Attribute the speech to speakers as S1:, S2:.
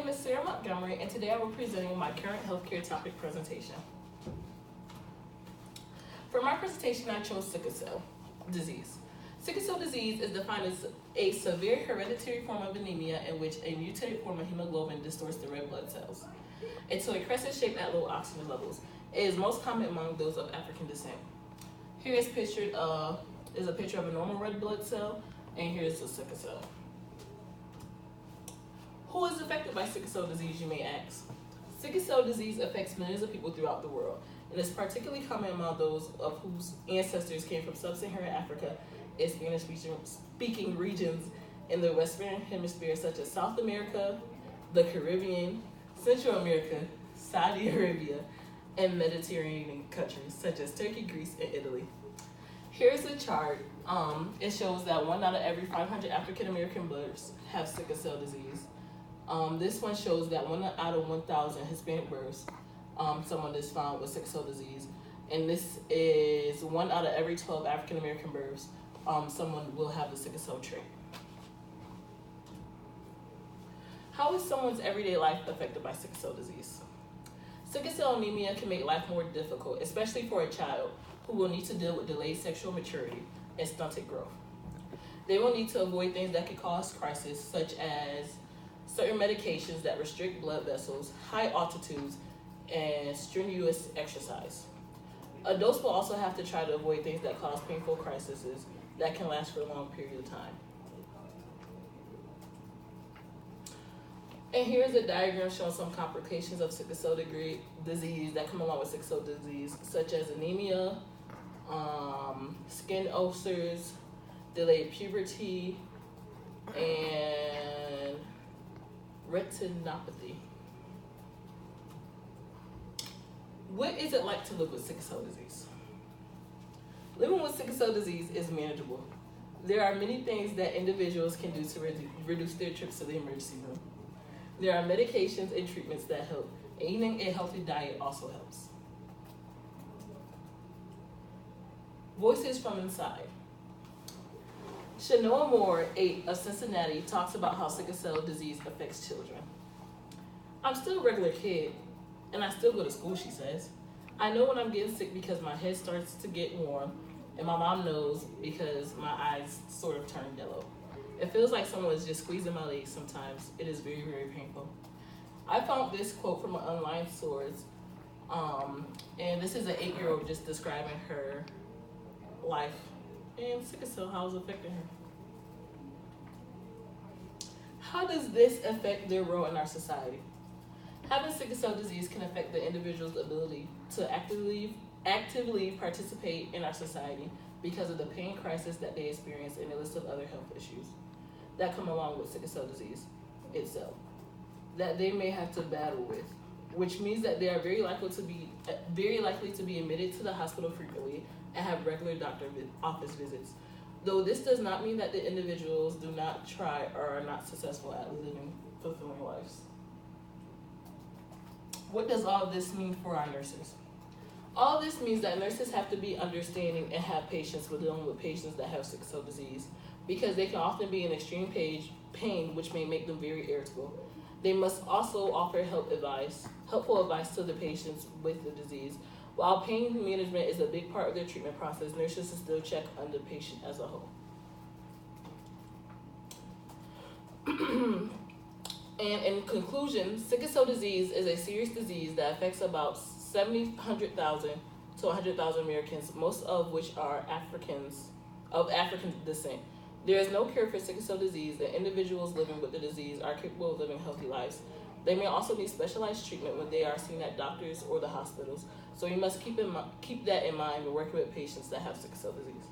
S1: name is Sarah Montgomery, and today I will be presenting my current healthcare topic presentation. For my presentation, I chose sickle cell disease. Sickle cell disease is defined as a severe hereditary form of anemia in which a mutated form of hemoglobin distorts the red blood cells into a crescent shape at low oxygen levels. It is most common among those of African descent. Here is pictured is a picture of a normal red blood cell, and here's a sickle cell. Who is affected by sickle cell disease, you may ask? Sickle cell disease affects millions of people throughout the world, and is particularly common among those of whose ancestors came from sub-Saharan Africa and Spanish-speaking regions in the Western Hemisphere, such as South America, the Caribbean, Central America, Saudi Arabia, and Mediterranean countries, such as Turkey, Greece, and Italy. Here's a chart. It shows that 1 out of every 500 African American births have sickle cell disease. This one shows that 1 out of 1,000 Hispanic births, someone is found with sickle cell disease. And this is 1 out of every 12 African American births, someone will have the sickle cell trait. How is someone's everyday life affected by sickle cell disease? Sickle cell anemia can make life more difficult, especially for a child who will need to deal with delayed sexual maturity and stunted growth. They will need to avoid things that could cause crisis, such as certain medications that restrict blood vessels, high altitudes, and strenuous exercise. Adults will also have to try to avoid things that cause painful crises that can last for a long period of time. And here's a diagram showing some complications of sickle cell disease that come along with sickle cell disease, such as anemia, skin ulcers, delayed puberty, and retinopathy. What is it like to live with sickle cell disease? Living with sickle cell disease is manageable. There are many things that individuals can do to reduce their trips to the emergency room. There are medications and treatments that help, and eating a healthy diet also helps. Voices from inside. Shanoa Moore, 8 of Cincinnati, talks about how sickle cell disease affects children. I'm still a regular kid, and I still go to school, she says. I know when I'm getting sick because my head starts to get warm, and my mom knows because my eyes sort of turn yellow. It feels like someone is just squeezing my legs sometimes. It is very, very painful. I found this quote from an online source, and this is an 8-year-old just describing her life and sickle cell, how it's affecting her. How does this affect their role in our society? Having sickle cell disease can affect the individual's ability to actively participate in our society because of the pain crisis that they experience and a list of other health issues that come along with sickle cell disease itself that they may have to battle with, which means that they are very likely to be admitted to the hospital frequently and have regular doctor office visits. Though this does not mean that the individuals do not try or are not successful at living fulfilling lives. What does all of this mean for our nurses? All of this means that nurses have to be understanding and have patience with dealing with patients that have sickle cell disease, because they can often be in extreme pain, which may make them very irritable. They must also offer helpful advice to the patients with the disease. While pain management is a big part of their treatment process, nurses should still check on the patient as a whole. And in conclusion, sickle cell disease is a serious disease that affects about 100,000 to 100,000 Americans, most of which are of African descent. There is no cure for sickle cell disease, and individuals living with the disease are capable of living healthy lives. They may also need specialized treatment when they are seen at doctors or the hospitals. So you must keep that in mind when working with patients that have sickle cell disease.